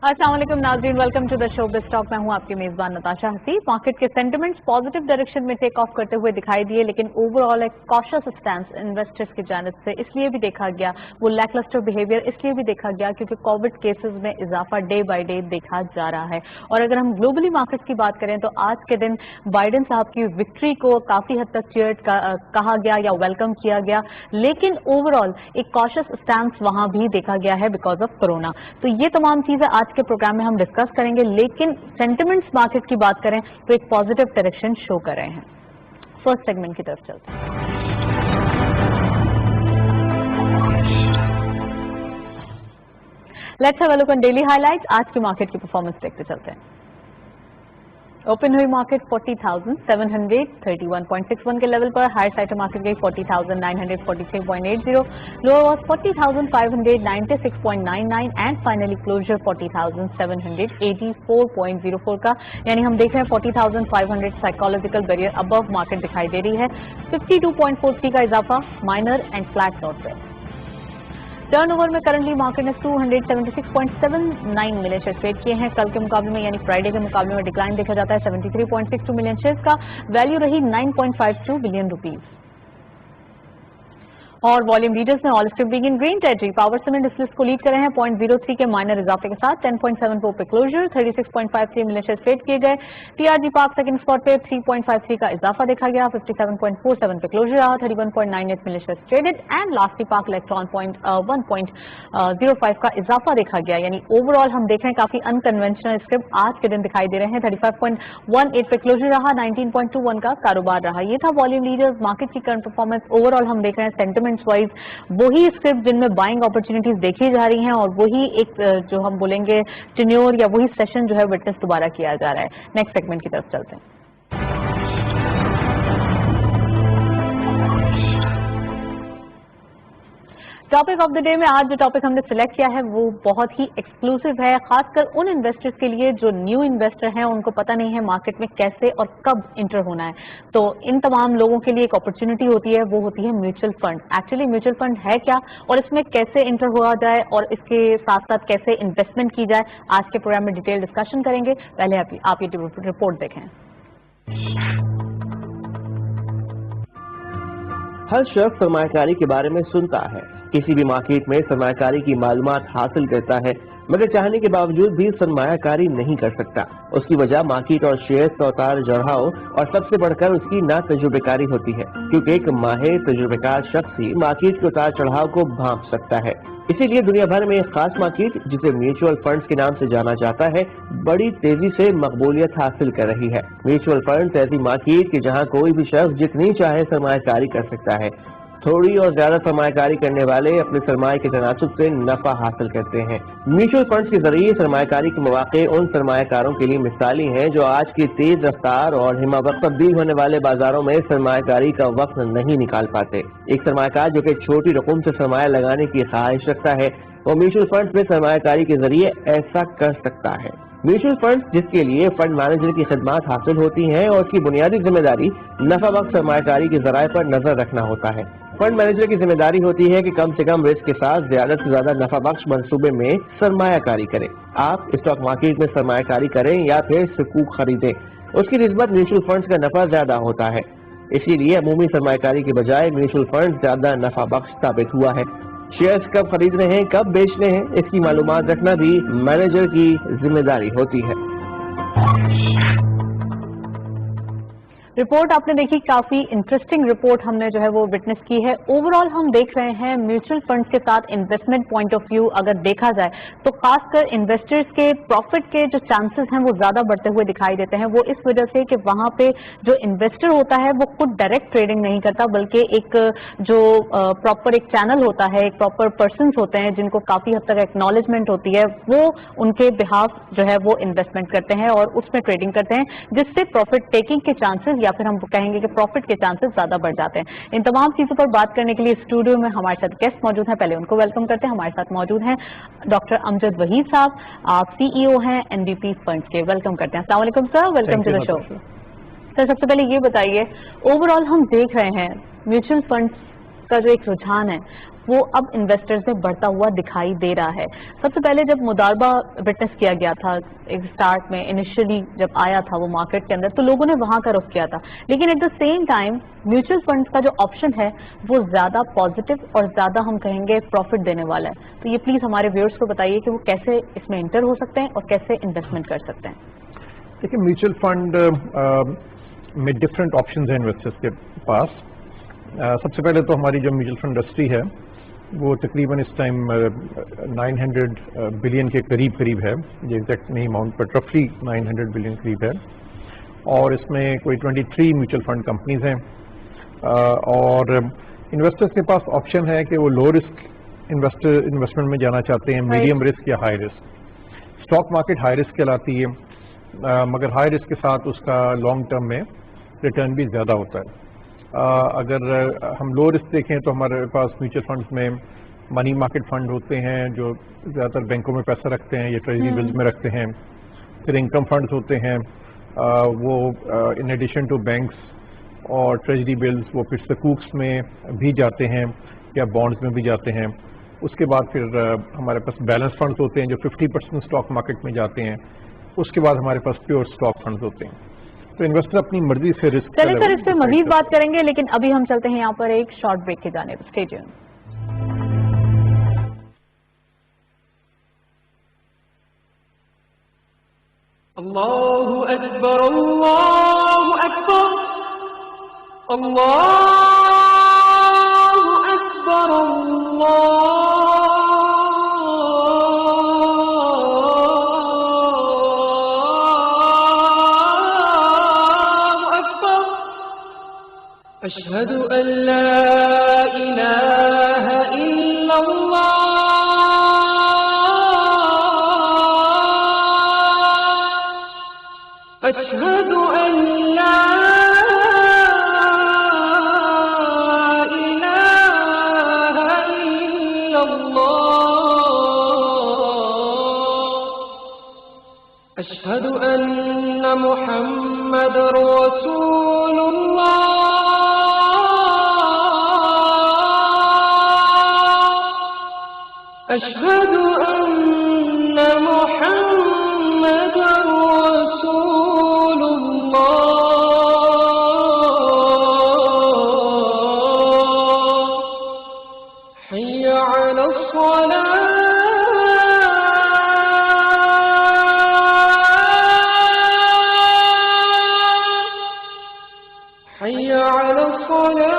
अस्सलाम वालेकुम नाज़रीन, welcome to the show biz talk. मैं हूं आपकी मेज़बान नताशा हसी। मार्केट के सेंटिमेंट्स पॉजिटिव डायरेक्शन में टेक ऑफ करते हुए दिखाई दिए, लेकिन ओवरऑल एक कॉशियस स्टैंस इन्वेस्टर्स की जानिब से इसलिए भी देखा गया, वो लैकलस्टर बिहेवियर इसलिए भी देखा गया क्योंकि कोविड केसेस में इजाफा डे बाय डे देखा जा रहा है। और अगर हम ग्लोबली मार्केट की बात करें तो आज के दिन बाइडेन साहब की विक्ट्री को काफी हद तक चीयर्ड कहा गया या वेलकम किया गया, लेकिन ओवरऑल एक कॉशियस स्टैंस वहां भी देखा गया है बिकॉज ऑफ कोरोना। तो ये तमाम चीजें आज के प्रोग्राम में हम डिस्कस करेंगे, लेकिन सेंटिमेंट्स मार्केट की बात करें तो एक पॉजिटिव डायरेक्शन शो कर रहे हैं। फर्स्ट सेगमेंट की तरफ चलते हैं। Let's have a look on daily highlights. आज की मार्केट की परफॉर्मेंस देखते चलते हैं। ओपन हुई मार्केट 40,731.61 के लेवल पर। हायर साइड मार्केट गई 40,943.80, lower was 40,596.99 and finally closure 40,784.04 का। यानी हम देख रहे हैं 40,500 साइकोलॉजिकल बैरियर अबव मार्केट दिखाई दे रही है। 52.43 का इजाफा, माइनर एंड फ्लैट नोट पे। टर्न ओवर में करंटली मार्केट ने 276.79 मिलियन शेयर ट्रेड किए हैं। कल के मुकाबले में यानी फ्राइडे के मुकाबले में डिक्लाइन देखा जाता है 73.62 मिलियन शेयर्स का। वैल्यू रही 9.52 बिलियन रुपीज। और वॉल्यूम लीडर्स में ऑल स्ट्रीप बिग in green territory. Power cement इस लिस्ट को लीड कर रहे हैं 0.03 के माइनर इजाफे के साथ। 10.74 पे क्लोजर, 36.53 मिलियन शेयर ट्रेड किए गए। टीआरजी पार्क सेकंड स्पॉट पे 3.53 का इजाफा देखा गया, 57.47 पे क्लोजर रहा, 31.98 मिलियन शेयर ट्रेडेड एंड लास्टी पार्क इलेक्ट्रॉन 1.05 का इजाफा देखा गया। यानी ओवरऑल हम देख रहे हैं काफी अनकन्वेंशनल स्क्रिप्ट आज के दिन दिखाई दे रहे हैं। 35.18 पे क्लोजर रहा, 19.21 का कारोबार रहा। ये था वॉल्यूम लीडर्स, मार्केट की करंट परफॉर्मेंस। ओवरऑल हम देख रहे हैं सेंटिमेंट वाइज वही स्क्रिप्ट जिनमें बाइंग अपॉर्चुनिटीज देखी जा रही हैं और वही एक जो हम बोलेंगे टेन्योर या वही सेशन जो है विटनेस दोबारा किया जा रहा है। नेक्स्ट सेगमेंट की तरफ चलते हैं। टॉपिक ऑफ द डे में आज जो टॉपिक हमने सिलेक्ट किया है वो बहुत ही एक्सक्लूसिव है, खासकर उन इन्वेस्टर्स के लिए जो न्यू इन्वेस्टर हैं, उनको पता नहीं है मार्केट में कैसे और कब इंटर होना है। तो इन तमाम लोगों के लिए एक अपॉर्चुनिटी होती है, वो होती है mutual fund. Actually mutual fund है क्या और इसमें कैसे इंटर हुआ जाए और इसके साथ साथ कैसे इन्वेस्टमेंट की जाए, आज के प्रोग्राम में डिटेल डिस्कशन करेंगे। पहले आप ये रिपोर्ट देखें। हर शख्स सरमायाकारी के बारे में सुनता है, किसी भी मार्केट में सरमायाकारी की मालूमात हासिल करता है, मगर चाहने के बावजूद भी सरमायाकारी नहीं कर सकता। उसकी वजह मार्केट और शेयर्स का उतार चढ़ाव और सबसे बढ़कर उसकी ना तजुर्बेकारी होती है, क्योंकि एक माहिर तजुर्बेकार शख्स ही मार्केट के उतार चढ़ाव को भांप सकता है। इसीलिए दुनिया भर में एक खास मार्केट जिसे म्यूचुअल फंड्स के नाम से जाना जाता है, बड़ी तेजी से मकबूलियत हासिल कर रही है। म्यूचुअल फंड्स ऐसी मार्केट कि जहां कोई भी शख्स जितनी चाहे सरमायाकारी कर सकता है। थोड़ी और ज्यादा सरमायाकारी करने वाले अपने सरमाए के तनासुब से नफा हासिल करते हैं। म्यूचुअल फंड्स के जरिए सरमायाकारी के मौके उन सरमायाकारों के लिए मिसाली हैं जो आज की तेज रफ्तार और हिमावत तब्दील होने वाले बाजारों में सरमायाकारी का वक्त नहीं निकाल पाते। एक सरमायाकार जो कि छोटी रकम से सरमाया लगाने की ख्वाहिश रखता है, वो म्यूचुअल फंड्स में सरमायाकारी के जरिए ऐसा कर सकता है। म्यूचुअल फंड जिसके लिए फंड मैनेजर की खिदमत हासिल होती हैं और उसकी बुनियादी जिम्मेदारी नफा बख्श सरमायाकारी के जराये पर नजर रखना होता है। फंड मैनेजर की जिम्मेदारी होती है कि कम से कम रिस्क के साथ ज्यादा से ज्यादा नफा बख्श मंसूबे में सरमायाकारी करें। आप स्टॉक मार्केट में सरमायाकारी करें या फिर सुकूक खरीदें, उसकी निस्बत म्यूचुअल फंड्स का नफा ज्यादा होता है। इसीलिए अमूमी सरमायाकारी के बजाय म्यूचुअल फंड ज्यादा नफा बख्श साबित हुआ है। शेयर्स कब खरीदने हैं, कब बेचने हैं, इसकी मालूमात रखना भी मैनेजर की जिम्मेदारी होती है। रिपोर्ट आपने देखी, काफी इंटरेस्टिंग रिपोर्ट हमने जो है वो विटनेस की है। ओवरऑल हम देख रहे हैं म्यूचुअल फंड्स के साथ इन्वेस्टमेंट पॉइंट ऑफ व्यू अगर देखा जाए तो खासकर इन्वेस्टर्स के प्रॉफिट के जो चांसेस हैं वो ज्यादा बढ़ते हुए दिखाई देते हैं। वो इस वजह से कि वहां पे जो इन्वेस्टर होता है वो खुद डायरेक्ट ट्रेडिंग नहीं करता, बल्कि एक जो प्रॉपर एक चैनल होता है, एक प्रॉपर पर्सन होते हैं जिनको काफी हद तक एक्नॉलेजमेंट होती है, वो उनके बिहाफ जो है वो इन्वेस्टमेंट करते हैं और उसमें ट्रेडिंग करते हैं, जिससे प्रॉफिट टेकिंग के चांसेस या फिर हम कहेंगे कि प्रॉफिट के चांसेस ज्यादा बढ़ जाते हैं। इन तमाम चीजों पर बात करने के लिए स्टूडियो में हमारे साथ गेस्ट मौजूद हैं, पहले उनको वेलकम करते हैं। हमारे साथ मौजूद हैं डॉक्टर अमजद वहीद साहब, आप सीईओ हैं एनबीपी फंड्स के। वेलकम करते हैं। अस्सलाम वालेकुम sir, welcome to the show. Sir सबसे पहले ये बताइए, ओवरऑल हम देख रहे हैं म्यूचुअल फंड्स کا جو ایک رجحان ہے وہ اب انویسٹرز میں بڑھتا ہوا دکھائی دے رہا ہے. سب سے پہلے جب مضاربہ وٹنس کیا گیا تھا ایک سٹارٹ میں انیشلی جب آیا تھا وہ مارکیٹ کے اندر تو لوگوں نے وہاں کا رخ کیا تھا, لیکن at the same time mutual funds کا جو آپشن ہے وہ زیادہ پازیٹیو اور زیادہ ہم کہیں گے پروفٹ دینے والا ہے. تو یہ پلیز ہمارے ویورز کو بتائیے کہ وہ کیسے اس میں انٹر ہو سکتے ہیں اور کیسے انویسٹمنٹ کر سکتے ہیں. دیکھیے میوچل فنڈ میں ڈفرینٹ آپشنز ہیں انویسٹرس کے پاس. سب سے پہلے تو ہماری جو میوچل فنڈ انڈسٹری ہے وہ تقریباً اس ٹائم 900 بلین کے قریب ہے, یہ ایگزیکٹ نہیں اماؤنٹ بٹ رفلی 900 بلین قریب ہے, اور اس میں کوئی 23 میوچل فنڈ کمپنیز ہیں. اور انویسٹرس کے پاس آپشن ہے کہ وہ لو رسک انویسٹمنٹ میں جانا چاہتے ہیں, میڈیم رسک یا high risk. Stock market high risk کہلاتی ہے, مگر ہائی رسک کے ساتھ اس کا لانگ ٹرم میں ریٹرن بھی زیادہ ہوتا ہے. اگر ہم لو رسک دیکھیں تو ہمارے پاس میوچل فنڈز میں منی مارکیٹ فنڈ ہوتے ہیں جو زیادہ تر بینکوں میں پیسہ رکھتے ہیں یا ٹریجری بلز میں رکھتے ہیں. پھر انکم فنڈز ہوتے ہیں, وہ ان ایڈیشن ٹو بینکس اور ٹریجری بلز وہ پھر سکوکس میں بھی جاتے ہیں یا بانڈز میں بھی جاتے ہیں. اس کے بعد پھر ہمارے پاس بیلنس فنڈز ہوتے ہیں جو 50% اسٹاک مارکیٹ میں جاتے ہیں. اس کے بعد ہمارے پاس پیور اسٹاک فنڈز ہوتے ہیں. تو انویسٹر اپنی مرضی سے رسک چلیں سر اس پہ مزید بات کریں گے, لیکن ابھی ہم چلتے ہیں یہاں پر ایک شارٹ بریک کی جانب. Stay tune. اللہ اکبر اللہ اکبر اللہ اکبر اللہ اکبر. اشہد ان لا الہ الا اللہ اشہد ان لا الہ الا اللہ اشہد ان محمد رسول اللہ اشہد ان محمد رسول اللہ. حی علی الصلاة حی علی الصلاة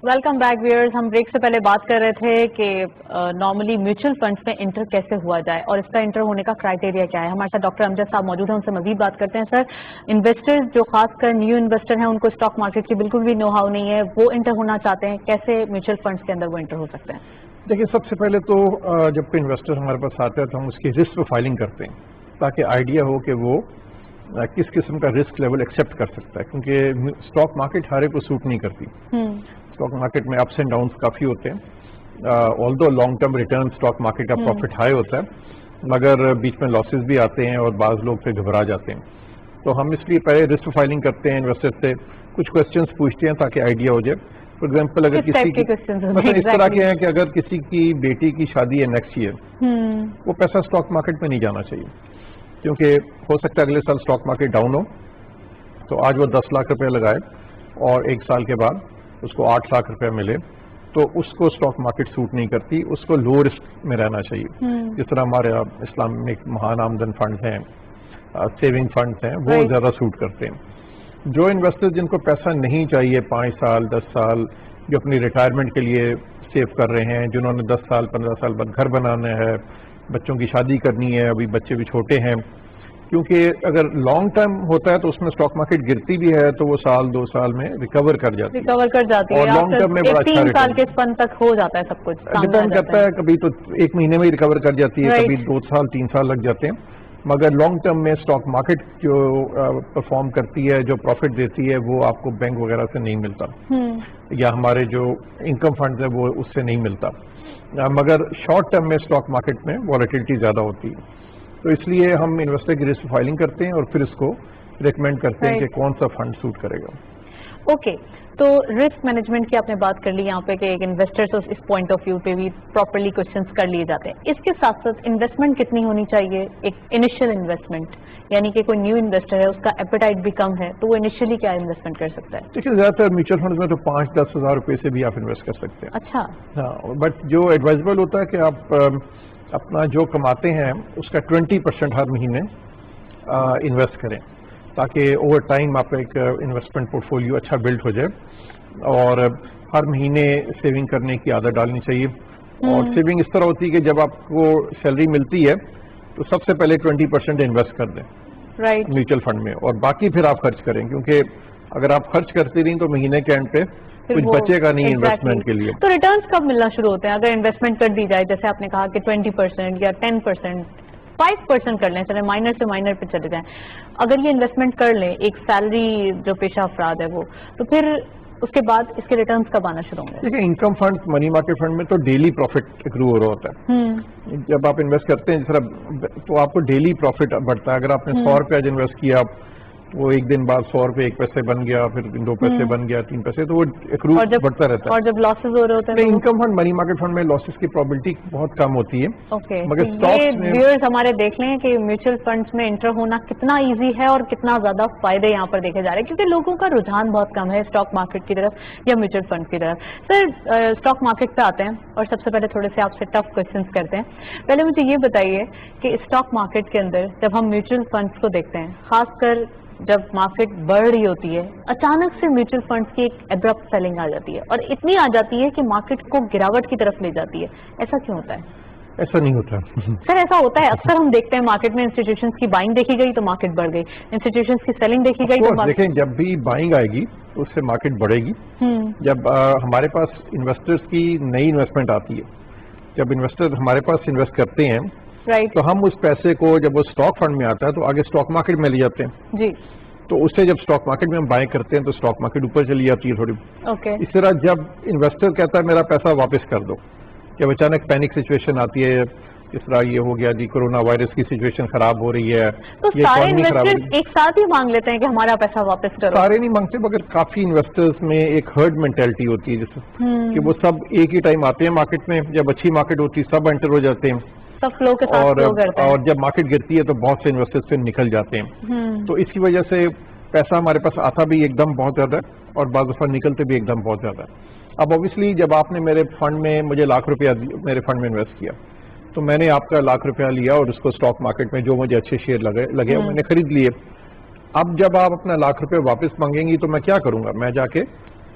वेलकम बैक व्यूअर्स। हम ब्रेक से पहले बात कर रहे थे कि नॉर्मली म्यूचुअल फंड्स में इंटर कैसे हुआ जाए और इसका इंटर होने का क्राइटेरिया क्या है। हमारे साथ डॉक्टर अमजद साहब मौजूद हैं, उनसे मजीद बात करते हैं। सर, इन्वेस्टर्स जो खासकर न्यू इन्वेस्टर हैं, उनको स्टॉक मार्केट की बिल्कुल भी नो हाउ नहीं है, वो इंटर होना चाहते हैं, कैसे म्यूचुअल फंड्स के अंदर वो इंटर हो सकते हैं? देखिए, सबसे पहले तो जब कोई इन्वेस्टर हमारे पास आता है तो हम उसकी रिस्क फाइलिंग करते हैं ताकि आइडिया हो कि वो किस किस्म का रिस्क लेवल एक्सेप्ट कर सकता है, क्योंकि स्टॉक मार्केट हर एक को सूट नहीं करती। स्टॉक मार्केट में अप्स एंड डाउन्स काफ़ी होते हैं। Although long term return stock market का प्रॉफिट हाई होता है, मगर बीच में लॉसेस भी आते हैं और बाज़ लोग फिर घबरा जाते हैं। तो हम इसलिए पहले रिस्क फाइलिंग करते हैं, इन्वेस्टर से कुछ क्वेश्चंस पूछते हैं ताकि आइडिया हो जाए। फॉर एग्जाम्पल, अगर किसी की मतलब इस तरह के हैं कि अगर किसी की बेटी की शादी है नेक्स्ट ईयर, वो पैसा स्टॉक मार्केट में नहीं जाना चाहिए, क्योंकि हो सकता है अगले साल स्टॉक मार्केट डाउन हो, तो आज वो 10 लाख रुपए लगाए और एक साल के बाद उसको 8 लाख रुपए मिले, तो उसको स्टॉक मार्केट सूट नहीं करती, उसको लो रिस्क में रहना चाहिए। जिस तरह हमारे इस्लामिक महान आमदन फंड हैं, सेविंग फंड्स हैं, वो ज़्यादा सूट करते हैं। जो इन्वेस्टर्स जिनको पैसा नहीं चाहिए 5 साल 10 साल, जो अपनी रिटायरमेंट के लिए सेव कर रहे हैं, जिन्होंने 10 साल 15 साल बाद घर बनाना है, बच्चों की शादी करनी है, अभी बच्चे भी छोटे हैं, क्योंकि अगर लॉन्ग टर्म होता है तो उसमें स्टॉक मार्केट गिरती भी है तो वो साल 2 साल में रिकवर कर जाती है और लॉन्ग टर्म में बड़ा अच्छा 3 साल के स्पन तक हो जाता है सब कुछ, डिपेंड करता है। कभी तो 1 महीने में ही रिकवर कर जाती है, कभी 2 साल 3 साल लग जाते हैं, मगर लॉन्ग टर्म में स्टॉक मार्केट जो परफॉर्म करती है, जो प्रॉफिट देती है, वो आपको बैंक वगैरह से नहीं मिलता, या हमारे जो इनकम फंड है वो उससे नहीं मिलता। मगर शॉर्ट टर्म में स्टॉक मार्केट में वॉलेटिलिटी ज़्यादा होती है, तो इसलिए हम इन्वेस्टर की रिस्क फाइलिंग करते हैं और फिर इसको रिकमेंड करते हैं कि कौन सा फंड सूट करेगा। ओके, तो रिस्क मैनेजमेंट की आपने बात कर ली यहाँ पे कि एक इन्वेस्टर से इस पॉइंट ऑफ व्यू पे भी प्रॉपर्ली क्वेश्चंस कर लिए जाते हैं। इसके साथ साथ इन्वेस्टमेंट कितनी होनी चाहिए, एक इनिशियल इन्वेस्टमेंट, यानी कि कोई न्यू इन्वेस्टर है, उसका एपेटाइट भी कम है, तो वो इनिशियली क्या इन्वेस्टमेंट कर सकता है? देखिए, ज़्यादातर म्यूचुअल फंड में तो 5-10 हज़ार रुपये से भी आप इन्वेस्ट कर सकते हैं। अच्छा। हाँ, बट जो एडवाइजेबल होता है कि आप अपना जो कमाते हैं उसका 20% हर महीने इन्वेस्ट करें, ताकि ओवर टाइम आपका एक इन्वेस्टमेंट पोर्टफोलियो अच्छा बिल्ड हो जाए, और हर महीने सेविंग करने की आदत डालनी चाहिए। और सेविंग इस तरह होती है कि जब आपको सैलरी मिलती है तो सबसे पहले 20% इन्वेस्ट कर दें म्यूचुअल फंड में, और बाकी फिर आप खर्च करें, क्योंकि अगर आप खर्च करते नहीं तो महीने के एंड पे कुछ बचेगा नहीं इन्वेस्टमेंट के लिए। तो रिटर्न्स कब मिलना शुरू होते हैं अगर इन्वेस्टमेंट कर दी जाए? जैसे आपने कहा कि 20% या 10%, 5% कर लें, चले माइनर से माइनर पे चले जाएं, अगर ये इन्वेस्टमेंट कर लें एक सैलरी जो पेशा अफराद है वो, तो फिर उसके बाद इसके रिटर्न्स कब आना शुरू होंगे? देखिए, income fund, money market fund में तो डेली प्रॉफिट एक्रू हो रहा होता है। जब आप इन्वेस्ट करते हैं जिस तरह, तो आपको डेली प्रॉफिट बढ़ता है। अगर आपने 100 रुपये आज इन्वेस्ट किया, वो एक दिन बाद 100 रुपये 1 पैसे बन गया, फिर 2 पैसे बन गया, 3 पैसे, तो वो एक्रू बढ़ता रहता है। और जब लॉसेस हो रहे होते हैं, income fund, money market fund में लॉसेस की प्रोबेबिलिटी बहुत कम होती है। ओके, मगर स्टॉक्स में व्यूअर्स हमारे देख लें कि म्यूचुअल फंड्स में इंटर होना कितना इजी है और कितना ज्यादा फायदे यहाँ पर देखे जा रहे हैं, क्योंकि लोगों का रुझान बहुत कम है स्टॉक मार्केट की तरफ या म्यूचुअल फंड की तरफ। सर, स्टॉक मार्केट पे आते हैं और सबसे पहले थोड़े से आपसे टफ क्वेश्चंस करते हैं। पहले मुझे ये बताइए कि स्टॉक मार्केट के अंदर जब हम म्यूचुअल फंड्स को देखते हैं, खासकर जब मार्केट बढ़ रही होती है, अचानक से म्यूचुअल फंड्स की एक एब्रप्ट सेलिंग आ जाती है और इतनी आ जाती है कि मार्केट को गिरावट की तरफ ले जाती है। ऐसा क्यों होता है? ऐसा नहीं होता सर, ऐसा होता है अक्सर। हम देखते हैं मार्केट में इंस्टीट्यूशंस की बाइंग देखी गई तो मार्केट बढ़ गई, इंस्टीट्यूशंस की सेलिंग देखी गई तो देखें, जब भी बाइंग आएगी तो उससे मार्केट बढ़ेगी। जब हमारे पास इन्वेस्टर्स की नई इन्वेस्टमेंट आती है, जब इन्वेस्टर हमारे पास इन्वेस्ट करते हैं, तो हम उस पैसे को जब वो स्टॉक फंड में आता है तो आगे स्टॉक मार्केट में ले जाते हैं जी। तो उससे जब स्टॉक मार्केट में हम बाय करते हैं तो स्टॉक मार्केट ऊपर चली जाती है थोड़ी। ओके। इस तरह जब इन्वेस्टर कहता है मेरा पैसा वापस कर दो, जब अचानक पैनिक सिचुएशन आती है, इस तरह ये हो गया जी, कोरोना वायरस की सिचुएशन खराब हो रही है, तो सारे इन्वेस्टर्स एक साथ ही मांग लेते हैं कि हमारा पैसा वापस करो? सारे नहीं मांगते, मगर काफी इन्वेस्टर्स में एक हर्ड मेंटेलिटी होती है, जैसे कि वो सब एक ही टाइम आते हैं मार्केट में। जब अच्छी मार्केट होती है सब एंटर हो जाते हैं, सब फ्लो के साथ फ्लो करते हैं, और जब मार्केट गिरती है तो बहुत से इन्वेस्टर्स फिर निकल जाते हैं। तो इसकी वजह से पैसा हमारे पास आता भी एकदम बहुत ज्यादा है और बाद दफा निकलते भी एकदम बहुत ज्यादा है। अब ऑब्वियसली जब आपने मेरे फंड में मुझे ₹1,00,000 मेरे फंड में इन्वेस्ट किया, तो मैंने आपका ₹1,00,000 लिया और उसको स्टॉक मार्केट में जो मुझे अच्छे शेयर लगे मैंने खरीद लिए। अब जब आप अपना ₹1,00,000 वापस मांगेंगी तो मैं क्या करूंगा? मैं जाके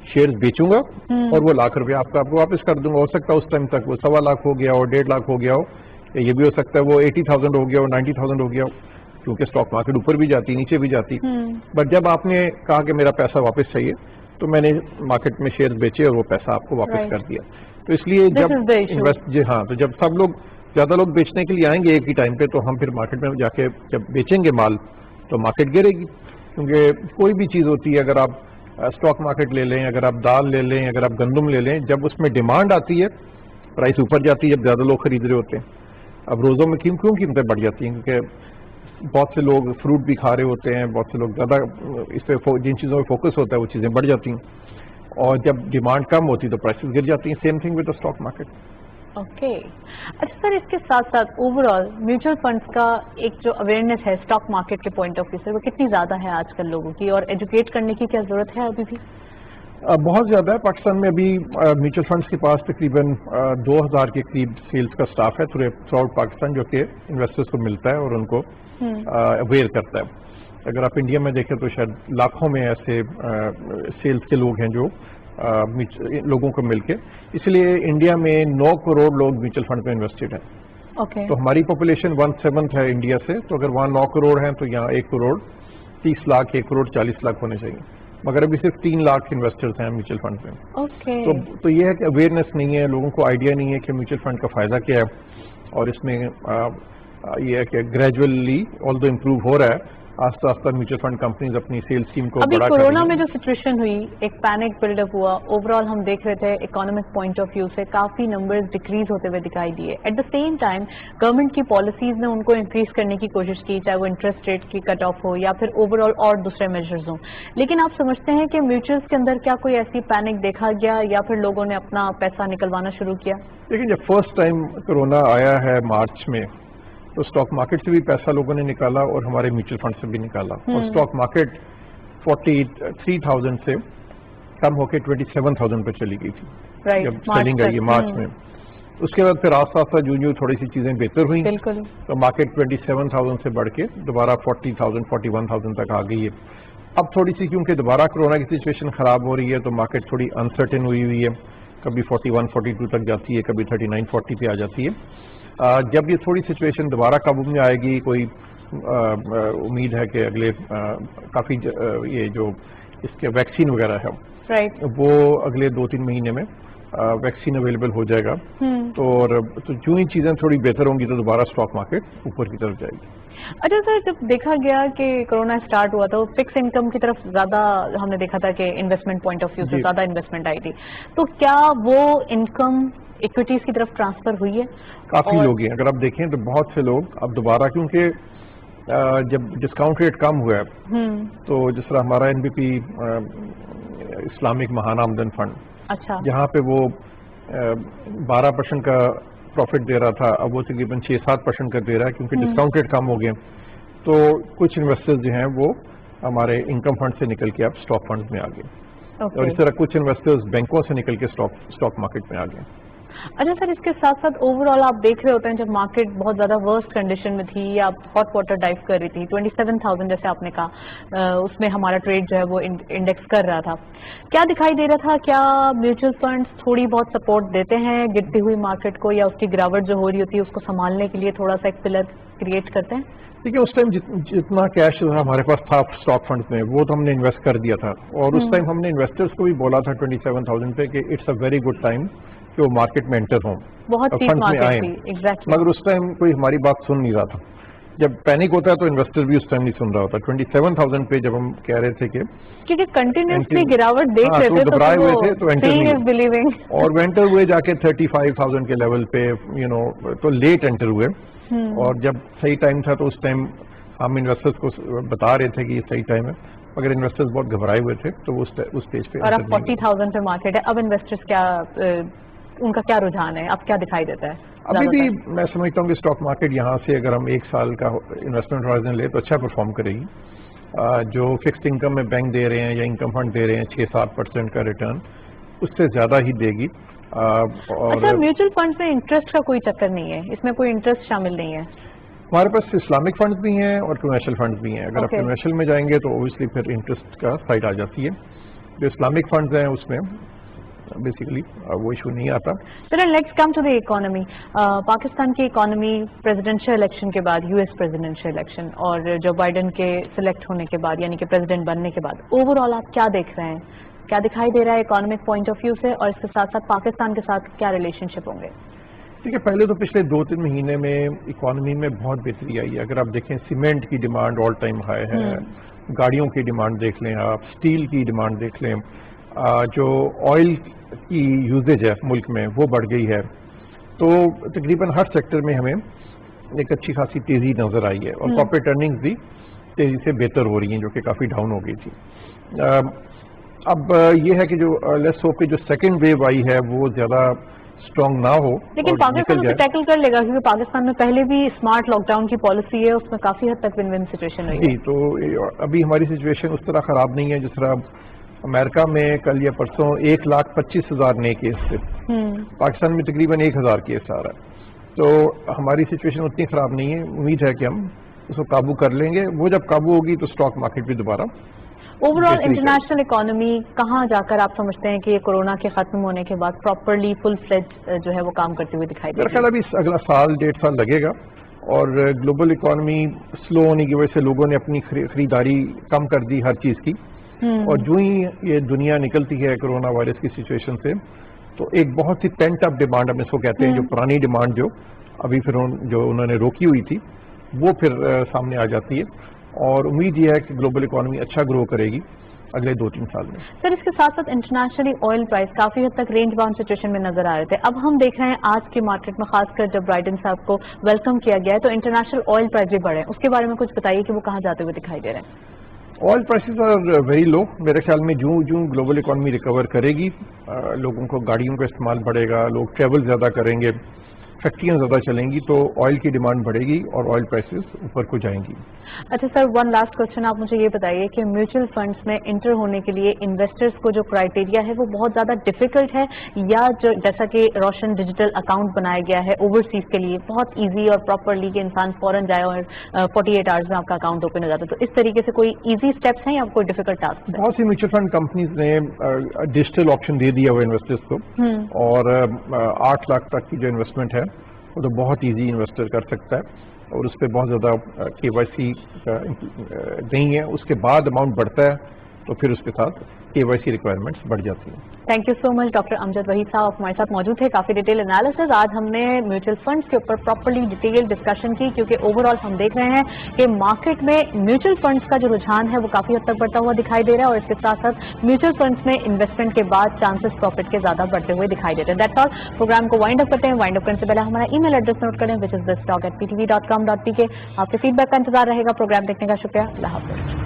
शेयर्स बेचूंगा और वो ₹1,00,000 आपको वापस कर दूंगा। हो सकता है उस टाइम तक वो 1.25 लाख हो गया हो, 1.5 लाख हो गया हो, या ये भी हो सकता है वो 80,000 हो गया हो, 90,000 हो गया हो, क्योंकि स्टॉक मार्केट ऊपर भी जाती नीचे भी जाती। बट जब आपने कहा कि मेरा पैसा वापस चाहिए, तो मैंने मार्केट में शेयर्स बेचे और वो पैसा आपको वापस कर दिया। तो इसलिए जब इन्वेस्ट जी हाँ, तो जब सब लोग ज्यादा लोग बेचने के लिए आएंगे एक ही टाइम पे, तो हम फिर मार्केट में जाके जब बेचेंगे माल तो मार्केट गिरेगी। क्योंकि कोई भी चीज होती है, अगर आप स्टॉक मार्केट ले लें, अगर आप दाल ले लें, अगर आप गंदम ले लें, जब उसमें डिमांड आती है प्राइस ऊपर जाती है, जब ज्यादा लोग खरीद रहे होते हैं। अब रोजों में क्यों कीमतें बढ़ जाती हैं? क्योंकि बहुत से लोग फ्रूट भी खा रहे होते हैं, बहुत से लोग ज्यादा इस पे जिन चीजों में फोकस होता है वो चीजें बढ़ जाती हैं, और जब डिमांड कम होती है तो प्राइसेस गिर जाती हैं। Same thing with the stock market. Okay अच्छा सर, इसके साथ साथ ओवरऑल म्यूचुअल फंड्स का एक जो अवेयरनेस है स्टॉक मार्केट के पॉइंट ऑफ व्यू से, वो कितनी ज्यादा है आजकल लोगों की, और एजुकेट करने की क्या जरूरत है अभी भी? बहुत ज्यादा है। पाकिस्तान में अभी म्यूचुअल फंड्स के पास तकरीबन 2000 के करीब सेल्स का स्टाफ है थ्रू आउट पाकिस्तान, जो कि इन्वेस्टर्स को मिलता है और उनको अवेयर करता है। अगर आप इंडिया में देखें तो शायद लाखों में ऐसे सेल्स के लोग हैं जो लोगों को मिलके, इसलिए इंडिया में 9 करोड़ लोग म्यूचुअल फंड में इन्वेस्टेड हैं। Okay. तो हमारी पॉपुलेशन 1/7 है इंडिया से, तो अगर वहाँ 9 करोड़ हैं तो यहाँ 1 करोड़ 30 लाख 1 करोड़ 40 लाख होने चाहिए, मगर अभी सिर्फ 3 लाख इन्वेस्टर्स हैं म्यूचुअल फंड में। Okay. तो ये है कि अवेयरनेस नहीं है, लोगों को आइडिया नहीं है कि म्यूचुअल फंड का फायदा क्या है, और इसमें ये है कि ग्रेजुअली ऑल्दो इम्प्रूव हो रहा है, आस्ते आस्ते म्यूचुअल फंड कंपनीज अपनी सेल्स टीम को अभी बड़ा कोरोना में जो सिचुएशन हुई, एक पैनिक बिल्डअप हुआ, ओवरऑल हम देख रहे थे इकोनॉमिक पॉइंट ऑफ व्यू से काफी नंबर्स डिक्रीज होते हुए दिखाई दिए। At the same time government की पॉलिसीज ने उनको इंक्रीज करने की कोशिश की, चाहे वो इंटरेस्ट रेट की कट ऑफ हो या फिर ओवरऑल और दूसरे मेजर्स हों। लेकिन आप समझते हैं कि म्यूचुअल्स के अंदर क्या कोई ऐसी पैनिक देखा गया, या फिर लोगों ने अपना पैसा निकलवाना शुरू किया? लेकिन जब फर्स्ट टाइम कोरोना आया है मार्च में, तो स्टॉक मार्केट से भी पैसा लोगों ने निकाला और हमारे म्यूचुअल फंड से भी निकाला, और स्टॉक मार्केट 43,000 से कम होकर 27,000 पर चली गई थी जब सेलिंग आई मार्च में। उसके बाद फिर आस्ता आस्ता जो थोड़ी सी चीजें बेहतर हुई, तो मार्केट 27,000 से बढ़ के दोबारा 40,000 41,000 तक आ गई है। अब थोड़ी सी क्योंकि दोबारा कोरोना की सिचुएशन खराब हो रही है, तो मार्केट थोड़ी अनसर्टेन हुई है, कभी 41-42 तक जाती है, कभी 39-40 पे आ जाती है। जब ये थोड़ी सिचुएशन दोबारा काबू में आएगी, कोई उम्मीद है कि अगले काफी ये जो इसके वैक्सीन वगैरह है वो अगले 2-3 महीने में वैक्सीन अवेलेबल हो जाएगा, तो जो ही चीजें थोड़ी बेहतर होंगी तो दोबारा स्टॉक मार्केट ऊपर की तरफ जाएगी। अच्छा सर, जब देखा गया कि कोरोना स्टार्ट हुआ था, फिक्स इनकम की तरफ ज्यादा हमने देखा था कि इन्वेस्टमेंट पॉइंट ऑफ व्यू से ज्यादा इन्वेस्टमेंट आई थी, तो क्या वो इनकम इक्विटीज की तरफ ट्रांसफर हुई है? काफी लोग हैं, अगर आप देखें तो बहुत से लोग अब दोबारा, क्योंकि जब डिस्काउंट रेट कम हुआ है, तो जिस तरह हमारा एनबीपी इस्लामिक महाना आमदन फंड, अच्छा, जहाँ पे वो 12% का प्रॉफिट दे रहा था, अब वो तकरीबन 6-7% का दे रहा है, क्योंकि डिस्काउंट रेट कम हो गए। तो कुछ इन्वेस्टर्स जो हैं वो हमारे इनकम फंड से निकल के अब स्टॉक फंड में आ गए, और इस तरह कुछ इन्वेस्टर्स बैंकों से निकल के स्टॉक मार्केट में आ गए। अच्छा सर, इसके साथ साथ ओवरऑल आप देख रहे होते हैं जब मार्केट बहुत ज्यादा वर्स्ट कंडीशन में थी या हॉट वाटर डाइव कर रही थी, 27,000 जैसे आपने कहा, उसमें हमारा ट्रेड जो है वो इंडेक्स कर रहा था, क्या दिखाई दे रहा था? क्या म्यूचुअल फंड्स थोड़ी बहुत सपोर्ट देते हैं गिरती हुई मार्केट को, या उसकी गिरावट जो हो रही होती है उसको संभालने के लिए थोड़ा सा एक पिलर क्रिएट करते हैं? देखिए, उस टाइम जितना कैश हमारे पास था स्टॉक फंड में, वो तो हमने इन्वेस्ट कर दिया था, और उस टाइम हमने इन्वेस्टर्स को भी बोला था 27,000 पे कि it's a very good time कि वो मार्केट में एंटर हों, बहुत फंड में आए। मगर उस टाइम कोई हमारी बात सुन नहीं रहा था। जब पैनिक होता है तो इन्वेस्टर भी उस टाइम नहीं सुन रहा होता। 27,000 पे जब हम कह रहे थे कि क्योंकि कंटिन्यूसली गिरावट देख रहे थे, घबराए हुए थे, तो एंटर और वेंटर हुए जाके 35,000 के लेवल पे, तो लेट एंटर हुए, और जब सही टाइम था तो उस टाइम हम इन्वेस्टर्स को बता रहे थे कि ये सही टाइम है, मगर इन्वेस्टर्स बहुत घबराए हुए थे, तो वो उस स्टेज पे। और अब 40,000 पे मार्केट है, अब इन्वेस्टर्स क्या, उनका क्या रुझान है, अब क्या दिखाई देता है? अभी भी मैं समझता हूँ कि स्टॉक मार्केट यहाँ से अगर हम 1 साल का इन्वेस्टमेंट हॉराइजन ले तो अच्छा परफॉर्म करेगी। जो फिक्स्ड इनकम में बैंक दे रहे हैं या इनकम फंड दे रहे हैं 6-7% का रिटर्न, उससे ज्यादा ही देगी। और अच्छा, म्यूचुअल फंड में इंटरेस्ट का कोई चक्कर नहीं है, इसमें कोई इंटरेस्ट शामिल नहीं है? हमारे पास इस्लामिक फंड भी हैं और कमर्शियल फंड भी हैं। अगर आप कमर्शियल में जाएंगे तो ओबियसली फिर इंटरेस्ट का साइड आ जाती है, जो इस्लामिक फंड्स हैं उसमें बेसिकली वो इशू नहीं आता. Sir, let's come to the economy. Pakistan की इकोनॉमी प्रेसिडेंशियल इलेक्शन के बाद, यूएस प्रेसिडेंशियल इलेक्शन और जो बाइडेन के सिलेक्ट होने के बाद यानी कि प्रेसिडेंट बनने के बाद ओवरऑल आप क्या देख रहे हैं, क्या दिखाई दे रहा है इकोनॉमिक पॉइंट ऑफ व्यू से, और इसके साथ साथ पाकिस्तान के साथ क्या रिलेशनशिप होंगे? ठीक है, पहले तो पिछले 2-3 महीने में इकोनॉमी में बहुत बेहतरी आई है. अगर आप देखें सीमेंट की डिमांड ऑल टाइम हाई है, गाड़ियों की डिमांड देख लें आप, स्टील की डिमांड देख लें, जो ऑयल की यूजेज है मुल्क में वो बढ़ गई है. तो तकरीबन हर सेक्टर में हमें एक अच्छी खासी तेज़ी नज़र आई है और कॉर्पोरेट अर्निंग्स भी तेज़ी से बेहतर हो रही हैं जो कि काफ़ी डाउन हो गई थी. अब ये है कि जो लेट्स होप कि जो सेकेंड वेव आई है वो ज़्यादा स्ट्रॉन्ग ना हो, लेकिन पाकिस्तान उसे टैकल कर लेगा क्योंकि पाकिस्तान में पहले भी स्मार्ट लॉकडाउन की पॉलिसी है, उसमें काफी हद तक विन विन सिचुएशन हुई है. जी, तो अभी हमारी सिचुएशन उस तरह खराब नहीं है जिस तरह अमेरिका में कल या परसों 1,25,000 नए केस थे. पाकिस्तान में तकरीबन 1,000 केस आ रहा है. तो हमारी सिचुएशन उतनी खराब नहीं है. उम्मीद है कि हम उसको काबू कर लेंगे. वो जब काबू होगी तो स्टॉक मार्केट भी दोबारा. ओवरऑल इंटरनेशनल इकोनॉमी कहाँ जाकर आप समझते हैं कि ये कोरोना के खत्म होने के बाद प्रॉपरली फुल फ्लेज जो है वो काम करते हुए दिखाई दे मेरा ख्याल अभी अगला साल 1.5 साल लगेगा और ग्लोबल इकोनॉमी स्लो होने की वजह से लोगों ने अपनी खरीदारी कम कर दी हर चीज़ की. और जो ही ये दुनिया निकलती है कोरोना वायरस की सिचुएशन से तो एक बहुत ही पेंट अप डिमांड हम इसको कहते हैं, जो पुरानी डिमांड जो अभी फिर जो उन्होंने रोकी हुई थी वो फिर सामने आ जाती है. और उम्मीद ये है कि ग्लोबल इकोनॉमी अच्छा ग्रो करेगी अगले 2-3 साल में. सर, इसके साथ साथ इंटरनेशनली ऑयल प्राइस काफी हद तक रेंज बाउंड सिचुएशन में नजर आ रहे थे. अब हम देख रहे हैं आज के मार्केट में खासकर जब बाइडेन साहब को वेलकम किया गया है तो इंटरनेशनल ऑयल प्राइस भी बढ़े. उसके बारे में कुछ बताइए कि वो कहाँ जाते हुए दिखाई दे रहे हैं? Oil prices are very low. मेरे ख्याल में जो ग्लोबल इकोनॉमी रिकवर करेगी, लोगों को गाड़ियों का इस्तेमाल बढ़ेगा, लोग ट्रेवल ज़्यादा करेंगे, फैक्ट्रियाँ ज़्यादा चलेंगी तो ऑयल की डिमांड बढ़ेगी और ऑयल प्राइसेस ऊपर को जाएंगी. अच्छा सर, वन लास्ट क्वेश्चन आप मुझे ये बताइए कि म्यूचुअल फंड्स में इंटर होने के लिए इन्वेस्टर्स को जो क्राइटेरिया है वो बहुत ज़्यादा डिफिकल्ट है, या जो जैसा कि रोशन डिजिटल अकाउंट बनाया गया है ओवरसीज के लिए बहुत ईजी और प्रॉपरली कि इंसान फौरन जाए और 48 आवर्स में आपका अकाउंट ओपन हो जाता है, तो इस तरीके से कोई ईजी स्टेप्स हैं या कोई डिफिकल्ट टास्क? बहुत सी म्यूचुअल फंड कंपनीज ने डिजिटल ऑप्शन दे दिया हुआ इन्वेस्टर्स को और 8 लाख तक की जो इन्वेस्टमेंट है वो तो बहुत इजी इन्वेस्टर कर सकता है और उस पर बहुत ज़्यादा KYC नहीं है. उसके बाद अमाउंट बढ़ता है तो फिर उसके साथ KYC रिक्वायरमेंट्स बढ़ जाती हैं. Thank you so much. Doctor Amjad Waheed साहब हमारे साथ मौजूद थे. काफी डिटेल एनालिसिस आज हमने म्यूचुअल फंड्स के ऊपर प्रॉपर्ली डिटेल डिस्कशन की क्योंकि ओवरऑल हम देख रहे हैं कि मार्केट में म्यूचुअल फंड्स का जो रुझान है वो काफी हद तक बढ़ता हुआ दिखाई दे रहा है और इसके साथ साथ म्यूचुअल फंड्स में इन्वेस्टमेंट के बाद चांसेस प्रॉफिट के ज्यादा बढ़ते हुए दिखाई देते हैं. That's all. प्रोग्राम को वाइंड अप करते हैं. वाइंड अप करने से पहले हमारा ईमेल एड्रेस नोट करें which is thestock@ptv.com.pk. आपके फीडबैक का इंतजार रहेगा. प्रोग्राम देखने का शुक्रिया. अल्लाह हाफिज.